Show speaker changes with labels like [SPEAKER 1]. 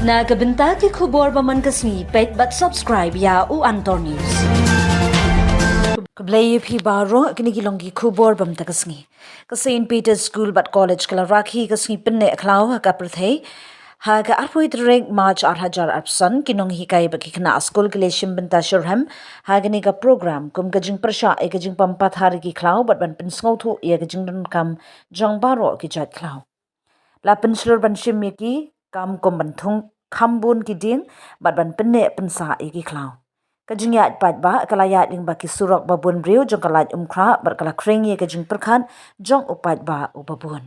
[SPEAKER 1] Nagabenta ki khubor baman kasni pet but subscribe ya u Antor News. Kablay phi baro kinigilongi khubor bam takasngi. Ka St. Peter's School but College kala Rakhe kasngi pinne aklaw ka prathai. Ha ka arpoi direk March 2000 kinong hikai bakikna school kileshim benta shurham ha gani ka program kum kajing prasha e kajing pampat hari ki klaw but ban pinsngau thu ye kajing dun kam jang baro ki jat klaw. La penslur ban shim ki kam kom ban thung khambun ki ding bat ban penne pensa ki klaw. Kajing yat pat ba kalayat ling ba ki surok babun riu jong kalat umkra bat kala kring ye kajing perkhan jong upat ba ubabun.